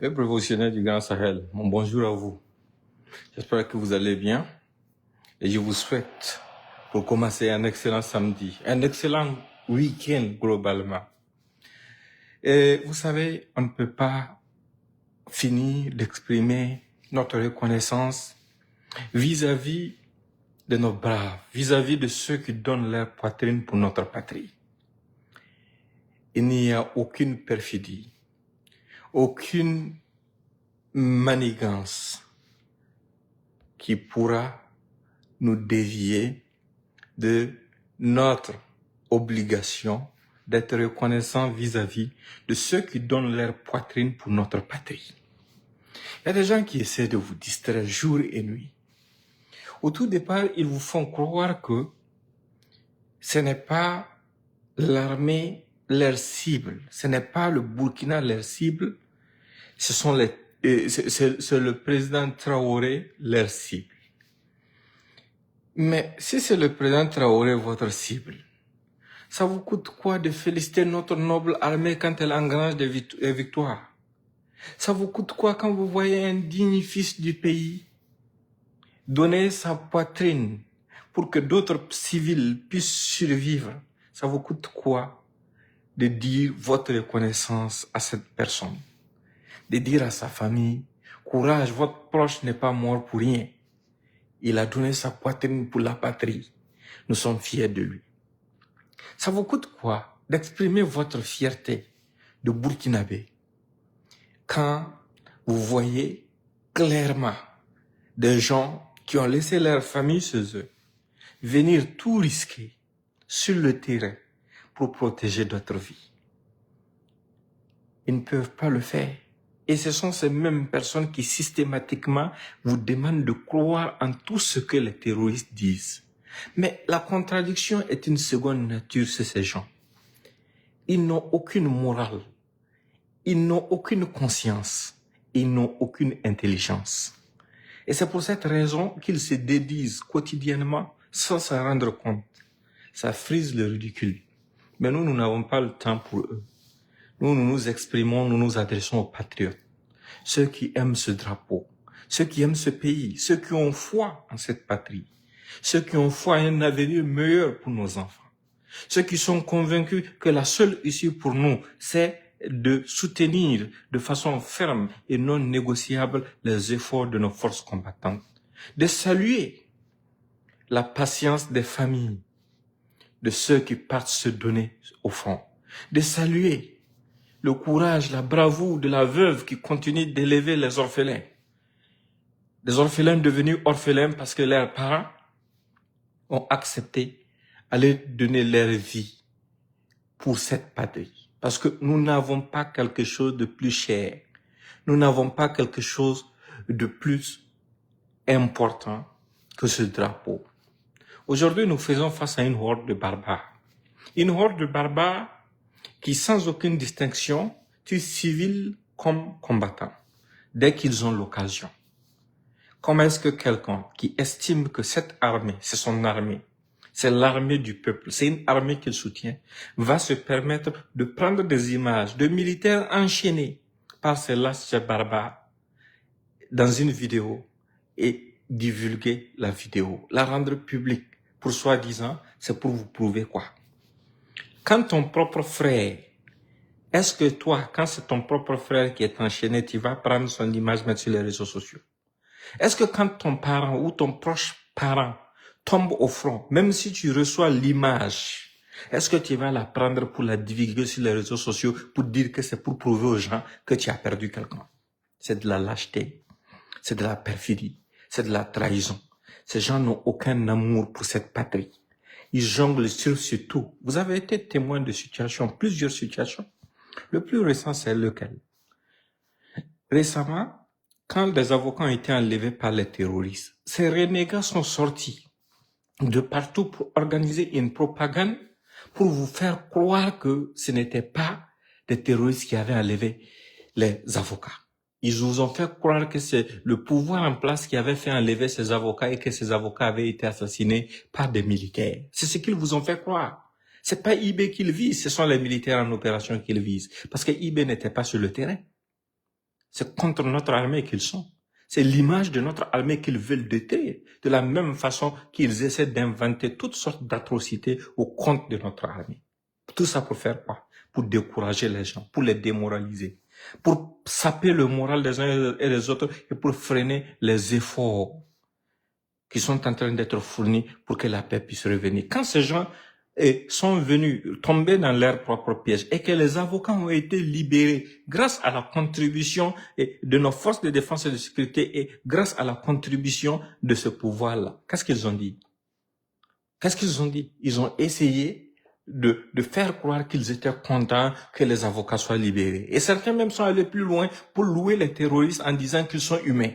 Les professionnels du Grand Sahel, mon bonjour à vous. J'espère que vous allez bien et je vous souhaite pour commencer un excellent samedi, un excellent week-end globalement. Et vous savez, on ne peut pas finir d'exprimer notre reconnaissance vis-à-vis de nos braves, vis-à-vis de ceux qui donnent leur poitrine pour notre patrie. Il n'y a aucune perfidie, aucune manigance qui pourra nous dévier de notre obligation d'être reconnaissant vis-à-vis de ceux qui donnent leur poitrine pour notre patrie. Il y a des gens qui essaient de vous distraire jour et nuit. Au tout départ, ils vous font croire que ce n'est pas l'armée leur cible, ce n'est pas le Burkina leur cible, c'est le président Traoré leur cible. Mais si c'est le président Traoré votre cible, ça vous coûte quoi de féliciter notre noble armée quand elle engrange des victoires? Ça vous coûte quoi quand vous voyez un digne fils du pays donner sa poitrine pour que d'autres civils puissent survivre? Ça vous coûte quoi de dire votre reconnaissance à cette personne? De dire à sa famille, courage, votre proche n'est pas mort pour rien. Il a donné sa poitrine pour la patrie. Nous sommes fiers de lui. Ça vous coûte quoi d'exprimer votre fierté de Burkinabé quand vous voyez clairement des gens qui ont laissé leur famille chez eux venir tout risquer sur le terrain pour protéger d'autres vies? Ils ne peuvent pas le faire. Et ce sont ces mêmes personnes qui systématiquement vous demandent de croire en tout ce que les terroristes disent. Mais la contradiction est une seconde nature chez ces gens. Ils n'ont aucune morale, ils n'ont aucune conscience, ils n'ont aucune intelligence. Et c'est pour cette raison qu'ils se dédisent quotidiennement sans s'en rendre compte. Ça frise le ridicule. Mais nous n'avons pas le temps pour eux. Nous nous exprimons, nous nous adressons aux patriotes, ceux qui aiment ce drapeau, ceux qui aiment ce pays, ceux qui ont foi en cette patrie, ceux qui ont foi en un avenir meilleur pour nos enfants, ceux qui sont convaincus que la seule issue pour nous, c'est de soutenir de façon ferme et non négociable les efforts de nos forces combattantes, de saluer la patience des familles, de ceux qui partent se donner au front, de saluer le courage, la bravoure de la veuve qui continue d'élever les orphelins. Des orphelins devenus orphelins parce que leurs parents ont accepté d'aller donner leur vie pour cette patrie. Parce que nous n'avons pas quelque chose de plus cher. Nous n'avons pas quelque chose de plus important que ce drapeau. Aujourd'hui, nous faisons face à une horde de barbares. Une horde de barbares qui, sans aucune distinction, tuent civils comme combattants, dès qu'ils ont l'occasion. Comment est-ce que quelqu'un qui estime que cette armée, c'est son armée, c'est l'armée du peuple, c'est une armée qu'il soutient, va se permettre de prendre des images de militaires enchaînés par ces lâches barbares dans une vidéo et divulguer la vidéo, la rendre publique pour soi-disant, c'est pour vous prouver quoi? Quand ton propre frère, est-ce que toi, quand c'est ton propre frère qui est enchaîné, tu vas prendre son image, mettre sur les réseaux sociaux? Est-ce que quand ton parent ou ton proche parent tombe au front, même si tu reçois l'image, est-ce que tu vas la prendre pour la divulguer sur les réseaux sociaux pour dire que c'est pour prouver aux gens que tu as perdu quelqu'un? C'est de la lâcheté, c'est de la perfidie, c'est de la trahison. Ces gens n'ont aucun amour pour cette patrie. Ils jonglent sur tout. Vous avez été témoin de situations, plusieurs situations. Le plus récent, c'est lequel? Récemment, quand des avocats ont été enlevés par les terroristes, ces renégats sont sortis de partout pour organiser une propagande pour vous faire croire que ce n'était pas des terroristes qui avaient enlevé les avocats. Ils vous ont fait croire que c'est le pouvoir en place qui avait fait enlever ces avocats et que ces avocats avaient été assassinés par des militaires. C'est ce qu'ils vous ont fait croire. C'est pas IB qu'ils visent, ce sont les militaires en opération qu'ils visent. Parce que IB n'était pas sur le terrain. C'est contre notre armée qu'ils sont. C'est l'image de notre armée qu'ils veulent détruire, de la même façon qu'ils essaient d'inventer toutes sortes d'atrocités au compte de notre armée. Tout ça pour faire quoi? Pour décourager les gens, pour les démoraliser, pour saper le moral des uns et des autres et pour freiner les efforts qui sont en train d'être fournis pour que la paix puisse revenir. Quand ces gens sont venus tomber dans leur propre piège et que les avocats ont été libérés grâce à la contribution de nos forces de défense et de sécurité et grâce à la contribution de ce pouvoir-là, qu'est-ce qu'ils ont dit? Qu'est-ce qu'ils ont dit? Ils ont essayé de faire croire qu'ils étaient contents que les avocats soient libérés. Et certains même sont allés plus loin pour louer les terroristes en disant qu'ils sont humains.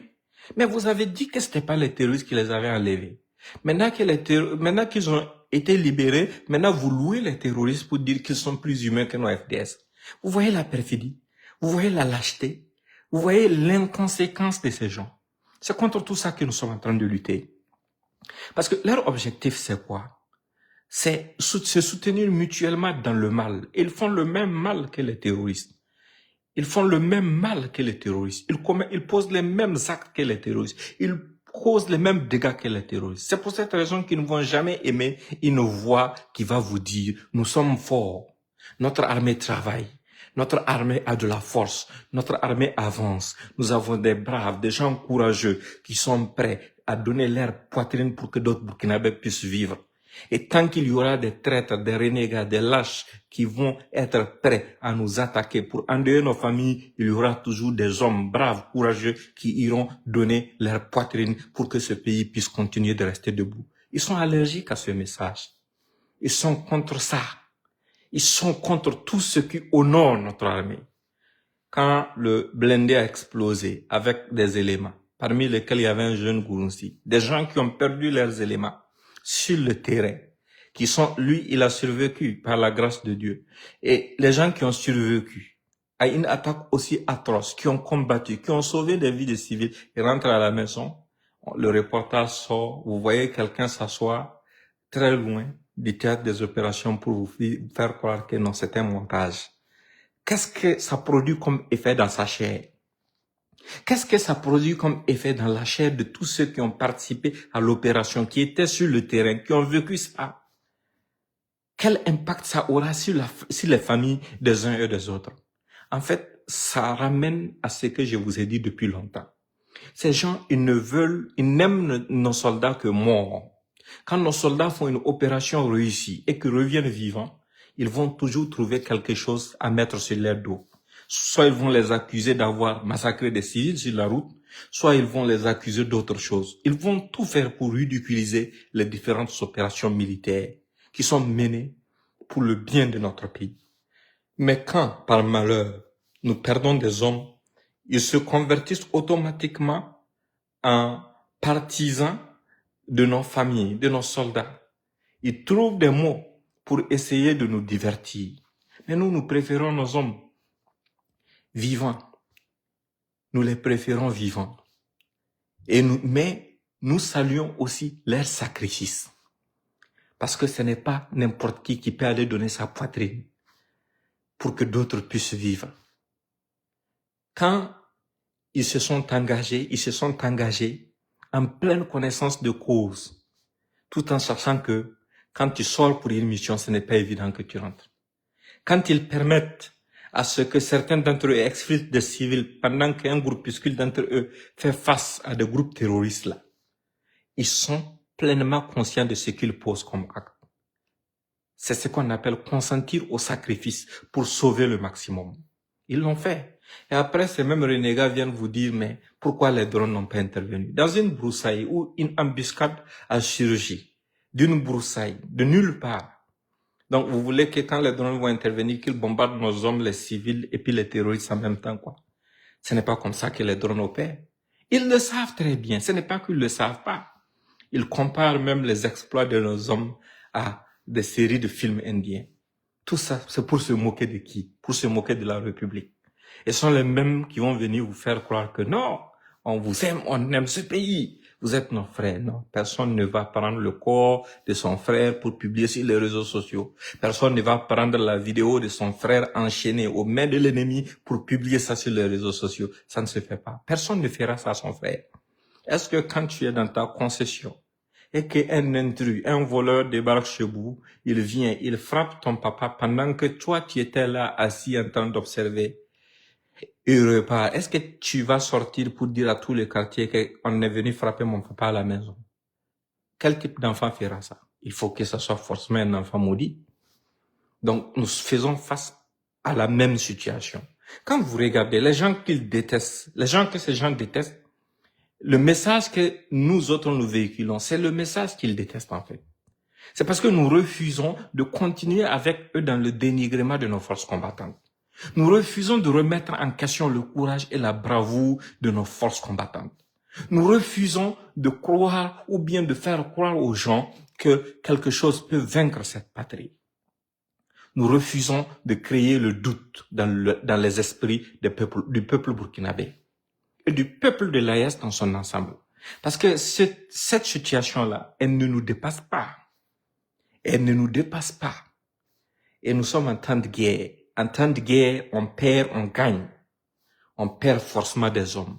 Mais vous avez dit que c'était pas les terroristes qui les avaient enlevés. Maintenant qu'ils ont été libérés, maintenant vous louez les terroristes pour dire qu'ils sont plus humains que nos FDS. Vous voyez la perfidie, vous voyez la lâcheté, vous voyez l'inconséquence de ces gens. C'est contre tout ça que nous sommes en train de lutter. Parce que leur objectif, c'est quoi? C'est se soutenir mutuellement dans le mal. Ils font le même mal que les terroristes. Ils font le même mal que les terroristes. Ils posent les mêmes actes que les terroristes. Ils causent les mêmes dégâts que les terroristes. C'est pour cette raison qu'ils ne vont jamais aimer une voix qui va vous dire « Nous sommes forts. Notre armée travaille. Notre armée a de la force. Notre armée avance. Nous avons des braves, des gens courageux qui sont prêts à donner leur poitrine pour que d'autres Burkinabés puissent vivre. » Et tant qu'il y aura des traîtres, des renégats, des lâches qui vont être prêts à nous attaquer pour endeuiller nos familles, il y aura toujours des hommes braves, courageux qui iront donner leur poitrine pour que ce pays puisse continuer de rester debout. Ils sont allergiques à ce message. Ils sont contre ça. Ils sont contre tout ce qui honore notre armée. Quand le blindé a explosé avec des éléments, parmi lesquels il y avait un jeune Gourounsi, des gens qui ont perdu leurs éléments, sur le terrain, lui, il a survécu par la grâce de Dieu. Et les gens qui ont survécu à une attaque aussi atroce, qui ont combattu, qui ont sauvé des vies de civils, ils rentrent à la maison, le reportage sort, vous voyez quelqu'un s'asseoir très loin du théâtre des opérations pour vous faire croire que non, c'est un montage. Qu'est-ce que ça produit comme effet dans sa chair? Qu'est-ce que ça produit comme effet dans la chair de tous ceux qui ont participé à l'opération, qui étaient sur le terrain, qui ont vécu ça? Quel impact ça aura sur les familles des uns et des autres? En fait, ça ramène à ce que je vous ai dit depuis longtemps. Ces gens, ils n'aiment nos soldats que morts. Quand nos soldats font une opération réussie et qu'ils reviennent vivants, ils vont toujours trouver quelque chose à mettre sur leur dos. Soit ils vont les accuser d'avoir massacré des civils sur la route, soit ils vont les accuser d'autres choses. Ils vont tout faire pour ridiculiser les différentes opérations militaires qui sont menées pour le bien de notre pays. Mais quand, par malheur, nous perdons des hommes, ils se convertissent automatiquement en partisans de nos familles, de nos soldats. Ils trouvent des mots pour essayer de nous divertir. Mais nous préférons nos hommes vivants. Nous les préférons vivants. Mais nous saluons aussi leur sacrifice. Parce que ce n'est pas n'importe qui peut aller donner sa poitrine pour que d'autres puissent vivre. Quand ils se sont engagés en pleine connaissance de cause, tout en sachant que quand tu sors pour une mission, ce n'est pas évident que tu rentres. Quand ils permettent à ce que certains d'entre eux exfiltrent des civils pendant qu'un groupuscule d'entre eux fait face à des groupes terroristes là, ils sont pleinement conscients de ce qu'ils posent comme acte. C'est ce qu'on appelle consentir au sacrifice pour sauver le maximum. Ils l'ont fait. Et après, ces mêmes renégats viennent vous dire, mais pourquoi les drones n'ont pas intervenu? Dans une broussaille ou une embuscade a surgi, d'une broussaille, de nulle part. Donc, vous voulez que quand les drones vont intervenir, qu'ils bombardent nos hommes, les civils et puis les terroristes en même temps, quoi. Ce n'est pas comme ça que les drones opèrent. Ils le savent très bien. Ce n'est pas qu'ils le savent pas. Ils comparent même les exploits de nos hommes à des séries de films indiens. Tout ça, c'est pour se moquer de qui? Pour se moquer de la République. Et ce sont les mêmes qui vont venir vous faire croire que non, on vous aime, on aime ce pays. Vous êtes nos frères, non? Personne ne va prendre le corps de son frère pour publier sur les réseaux sociaux. Personne ne va prendre la vidéo de son frère enchaîné aux mains de l'ennemi pour publier ça sur les réseaux sociaux. Ça ne se fait pas. Personne ne fera ça à son frère. Est-ce que quand tu es dans ta concession et qu'un intrus, un voleur débarque chez vous, il vient, il frappe ton papa pendant que toi tu étais là assis en train d'observer, il repart. Est-ce que tu vas sortir pour dire à tous les quartiers qu'on est venu frapper mon papa à la maison? Quel type d'enfant fera ça? Il faut que ce soit forcément un enfant maudit. Donc, nous faisons face à la même situation. Quand vous regardez les gens qu'ils détestent, les gens que ces gens détestent, le message que nous autres nous véhiculons, c'est le message qu'ils détestent en fait. C'est parce que nous refusons de continuer avec eux dans le dénigrement de nos forces combattantes. Nous refusons de remettre en question le courage et la bravoure de nos forces combattantes. Nous refusons de croire ou bien de faire croire aux gens que quelque chose peut vaincre cette patrie. Nous refusons de créer le doute dans les esprits du peuple burkinabé et du peuple de l'AES dans son ensemble. Parce que cette situation-là, elle ne nous dépasse pas. Elle ne nous dépasse pas. Et nous sommes en temps de guerre. En temps de guerre, on perd, on gagne. On perd forcément des hommes.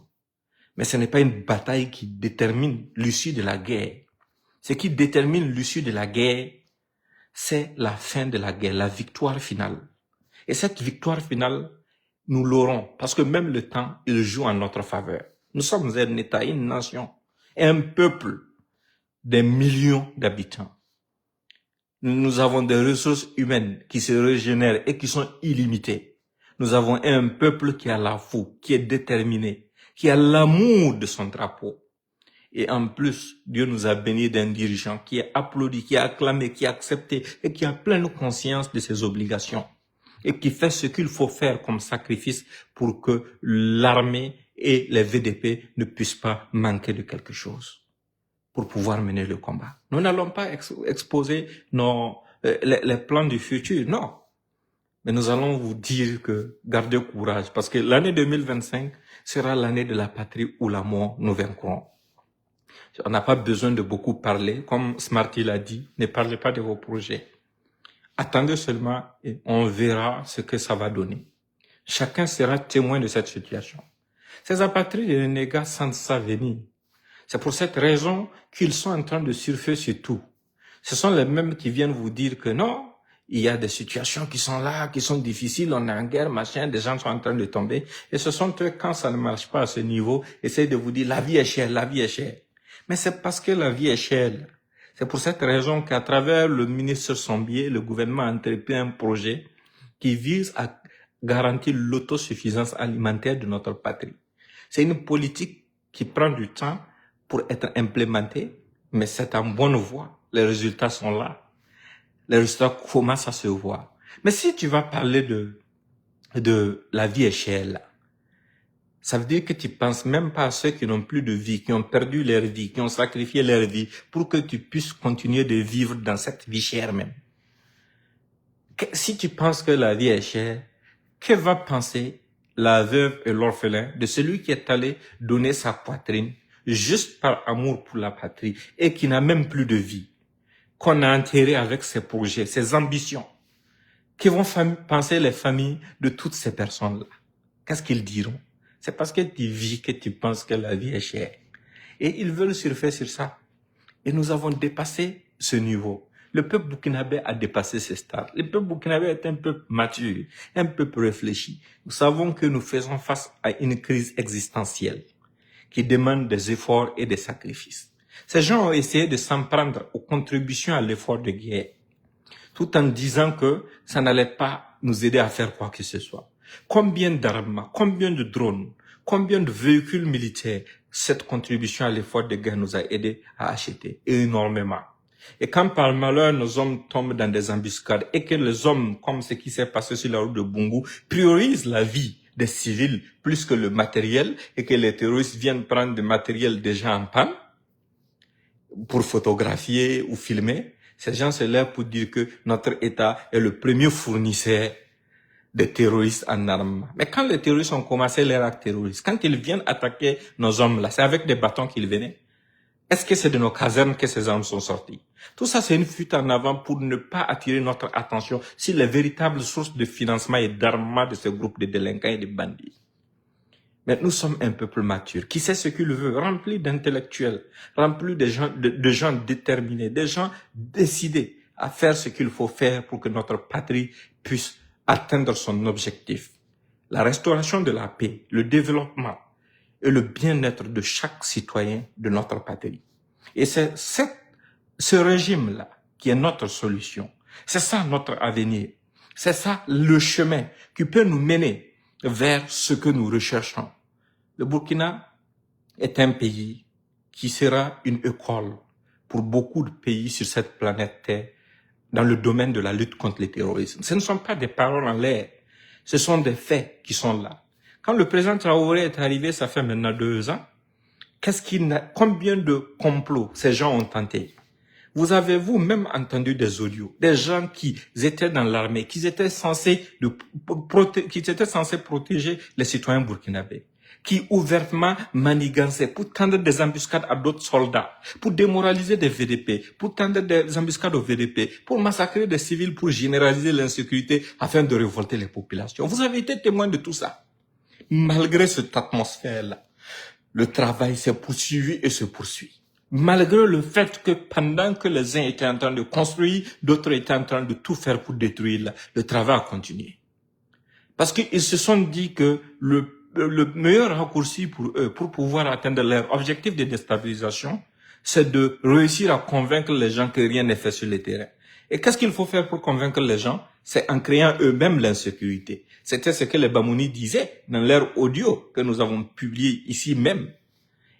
Mais ce n'est pas une bataille qui détermine l'issue de la guerre. Ce qui détermine l'issue de la guerre, c'est la fin de la guerre, la victoire finale. Et cette victoire finale, nous l'aurons, parce que même le temps, il joue en notre faveur. Nous sommes un État, une nation, un peuple des millions d'habitants. Nous avons des ressources humaines qui se régénèrent et qui sont illimitées. Nous avons un peuple qui a la foi, qui est déterminé, qui a l'amour de son drapeau. Et en plus, Dieu nous a bénis d'un dirigeant qui est applaudi, qui est acclamé, qui est accepté et qui a pleine conscience de ses obligations et qui fait ce qu'il faut faire comme sacrifice pour que l'armée et les VDP ne puissent pas manquer de quelque chose pour pouvoir mener le combat. Nous n'allons pas exposer les plans du futur, non. Mais nous allons vous dire que gardez courage parce que l'année 2025 sera l'année de la patrie où la mort nous vaincrons. On n'a pas besoin de beaucoup parler. Comme Smarty l'a dit, ne parlez pas de vos projets. Attendez seulement et on verra ce que ça va donner. Chacun sera témoin de cette situation. Ces apatrides et renégats sentent ça venir. C'est pour cette raison qu'ils sont en train de surfer sur tout. Ce sont les mêmes qui viennent vous dire que non, il y a des situations qui sont là, qui sont difficiles, on est en guerre, machin, des gens sont en train de tomber. Et ce sont eux, quand ça ne marche pas à ce niveau, essayent de vous dire la vie est chère, la vie est chère. Mais c'est parce que la vie est chère. C'est pour cette raison qu'à travers le ministre Sombier, le gouvernement a entrepris un projet qui vise à garantir l'autosuffisance alimentaire de notre patrie. C'est une politique qui prend du temps pour être implémentée, mais c'est en bonne voie. Les résultats sont là. Les résultats commencent à se voir. Mais si tu vas parler de la vie est chère, là, ça veut dire que tu penses même pas à ceux qui n'ont plus de vie, qui ont perdu leur vie, qui ont sacrifié leur vie pour que tu puisses continuer de vivre dans cette vie chère même. Si tu penses que la vie est chère, que va penser la veuve et l'orphelin de celui qui est allé donner sa poitrine juste par amour pour la patrie et qui n'a même plus de vie, qu'on a enterré avec ses projets, ses ambitions? Que vont penser les familles de toutes ces personnes-là? Qu'est-ce qu'ils diront? C'est parce que tu vis que tu penses que la vie est chère. Et ils veulent surfer sur ça. Et nous avons dépassé ce niveau. Le peuple burkinabé a dépassé ces stades. Le peuple burkinabé est un peuple mature, un peuple réfléchi. Nous savons que nous faisons face à une crise existentielle qui demande des efforts et des sacrifices. Ces gens ont essayé de s'en prendre aux contributions à l'effort de guerre, tout en disant que ça n'allait pas nous aider à faire quoi que ce soit. Combien d'armes, combien de drones, combien de véhicules militaires cette contribution à l'effort de guerre nous a aidé à acheter? Énormément. Et quand par malheur nos hommes tombent dans des embuscades et que les hommes, comme ce qui s'est passé sur la route de Bungu, priorisent la vie des civils plus que le matériel et que les terroristes viennent prendre du matériel déjà en panne pour photographier ou filmer, ces gens se lèvent pour dire que notre État est le premier fournisseur des terroristes en armes. Mais quand les terroristes ont commencé leur acte terroriste, quand ils viennent attaquer nos hommes là, c'est avec des bâtons qu'ils venaient. Est-ce que c'est de nos casernes que ces armes sont sorties? Tout ça, c'est une fuite en avant pour ne pas attirer notre attention sur les véritables sources de financement et d'armement de ce groupe de délinquants et de bandits. Mais nous sommes un peuple mature, qui sait ce qu'il veut, rempli d'intellectuels, rempli de gens déterminés, des gens décidés à faire ce qu'il faut faire pour que notre patrie puisse atteindre son objectif. La restauration de la paix, le développement et le bien-être de chaque citoyen de notre patrie. Et c'est ce régime-là qui est notre solution. C'est ça notre avenir. C'est ça le chemin qui peut nous mener vers ce que nous recherchons. Le Burkina est un pays qui sera une école pour beaucoup de pays sur cette planète Terre dans le domaine de la lutte contre le terrorisme. Ce ne sont pas des paroles en l'air, ce sont des faits qui sont là. Quand le président Traoré est arrivé, ça fait maintenant 2 ans, combien de complots ces gens ont tenté? Vous avez vous-même entendu des audios, des gens qui étaient dans l'armée, qui étaient censés protéger les citoyens burkinabés, qui ouvertement manigançaient pour tendre des embuscades à d'autres soldats, pour démoraliser des VDP, pour tendre des embuscades aux VDP, pour massacrer des civils, pour généraliser l'insécurité afin de révolter les populations. Vous avez été témoin de tout ça. Malgré cette atmosphère-là, le travail s'est poursuivi et se poursuit. Malgré le fait que pendant que les uns étaient en train de construire, d'autres étaient en train de tout faire pour détruire, le travail a continué. Parce qu'ils se sont dit que le meilleur raccourci pour eux, pour pouvoir atteindre leur objectif de déstabilisation, c'est de réussir à convaincre les gens que rien n'est fait sur le terrain. Et qu'est-ce qu'il faut faire pour convaincre les gens? C'est en créant eux-mêmes l'insécurité. C'était ce que les Bamouni disaient dans leur audio que nous avons publié ici même.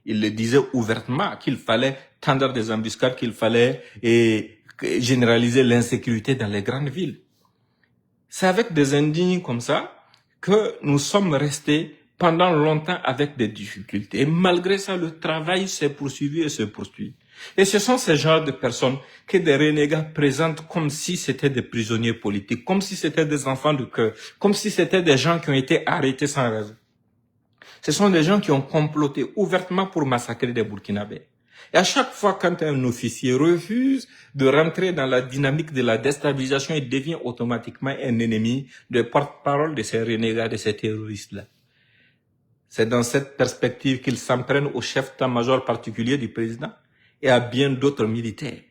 Ils le disaient ouvertement qu'il fallait tendre des embuscades, qu'il fallait généraliser l'insécurité dans les grandes villes. C'est avec des indignes comme ça que nous sommes restés pendant longtemps avec des difficultés. Et malgré ça, le travail s'est poursuivi et se poursuit. Et ce sont ces genres de personnes que des renégats présentent comme si c'était des prisonniers politiques, comme si c'était des enfants de cœur, comme si c'était des gens qui ont été arrêtés sans raison. Ce sont des gens qui ont comploté ouvertement pour massacrer des Burkinabés. Et à chaque fois quand un officier refuse de rentrer dans la dynamique de la déstabilisation, il devient automatiquement un ennemi de porte-parole de ces renégats, de ces terroristes-là. C'est dans cette perspective qu'ils s'en prennent au chef d'état-major particulier du président et à bien d'autres militaires.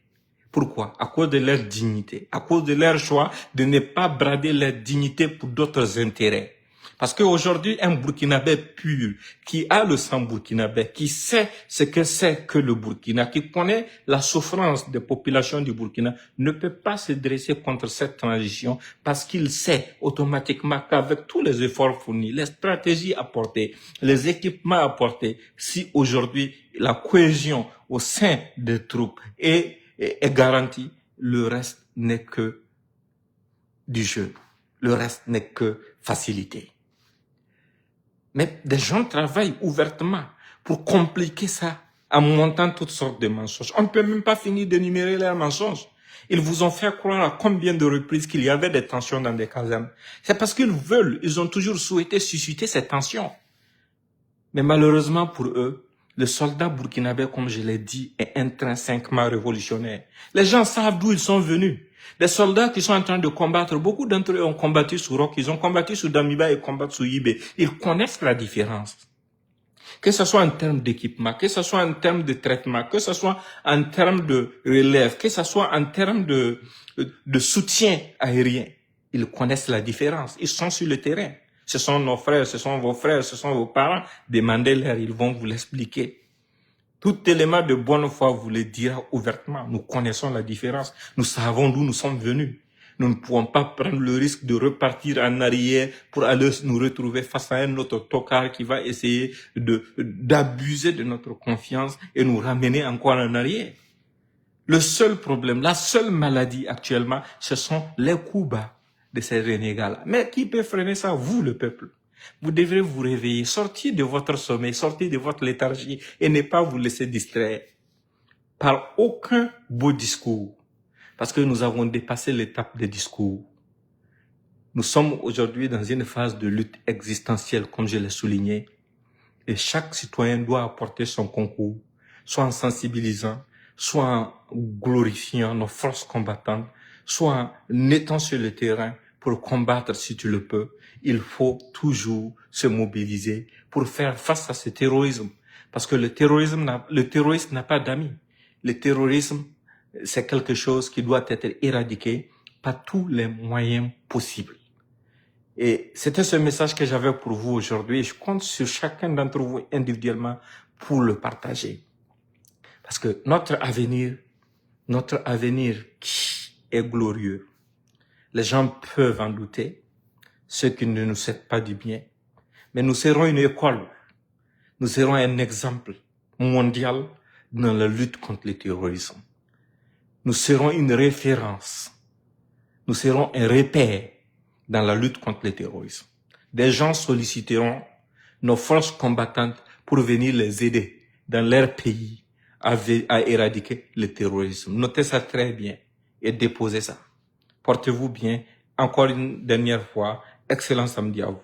Pourquoi? À cause de leur dignité, à cause de leur choix de ne pas brader leur dignité pour d'autres intérêts. Parce qu'aujourd'hui, un Burkinabé pur, qui a le sang burkinabé, qui sait ce que c'est que le Burkina, qui connaît la souffrance des populations du Burkina, ne peut pas se dresser contre cette transition parce qu'il sait automatiquement qu'avec tous les efforts fournis, les stratégies apportées, les équipements apportés, si aujourd'hui la cohésion au sein des troupes est garantie, le reste n'est que du jeu. Le reste n'est que facilité. Mais des gens travaillent ouvertement pour compliquer ça en montant toutes sortes de mensonges. On ne peut même pas finir d'énumérer leurs mensonges. Ils vous ont fait croire à combien de reprises qu'il y avait des tensions dans des casernes. C'est parce qu'ils veulent, ils ont toujours souhaité susciter ces tensions. Mais malheureusement pour eux, le soldat burkinabé, comme je l'ai dit, est intrinsèquement révolutionnaire. Les gens savent d'où ils sont venus. Les soldats qui sont en train de combattre, beaucoup d'entre eux ont combattu sous Rock, ils ont combattu sous Damiba et combattent sous Yibé. Ils connaissent la différence. Que ce soit en termes d'équipement, que ce soit en termes de traitement, que ce soit en termes de relève, que ce soit en termes de soutien aérien. Ils connaissent la différence. Ils sont sur le terrain. Ce sont nos frères, ce sont vos frères, ce sont vos parents. Demandez-leur, ils vont vous l'expliquer. Tout élément de bonne foi vous le dira ouvertement. Nous connaissons la différence. Nous savons d'où nous sommes venus. Nous ne pouvons pas prendre le risque de repartir en arrière pour aller nous retrouver face à un autre tocard qui va essayer d'abuser de notre confiance et nous ramener encore en arrière. Le seul problème, la seule maladie actuellement, ce sont les coups bas de ces renégats-là. Mais qui peut freiner ça? Vous, le peuple. Vous devrez vous réveiller, sortir de votre sommeil, sortir de votre léthargie et ne pas vous laisser distraire par aucun beau discours. Parce que nous avons dépassé l'étape des discours. Nous sommes aujourd'hui dans une phase de lutte existentielle, comme je l'ai souligné. Et chaque citoyen doit apporter son concours. soit en sensibilisant, soit en glorifiant nos forces combattantes, soit en étant sur le terrain pour combattre si tu le peux. Il faut toujours se mobiliser pour faire face à ce terrorisme. Parce que le terrorisme n'a pas d'amis. Le terrorisme, c'est quelque chose qui doit être éradiqué par tous les moyens possibles. Et c'était ce message que j'avais pour vous aujourd'hui. Je compte sur chacun d'entre vous individuellement pour le partager. Parce que notre avenir qui est glorieux. Les gens peuvent en douter, ceux qui ne nous souhaitent pas du bien. Mais nous serons une école. Nous serons un exemple mondial dans la lutte contre le terrorisme. Nous serons une référence. Nous serons un repère dans la lutte contre le terrorisme. Des gens solliciteront nos forces combattantes pour venir les aider dans leur pays à éradiquer le terrorisme. Notez ça très bien et déposez ça. Portez-vous bien. Encore une dernière fois, excellent samedi à vous.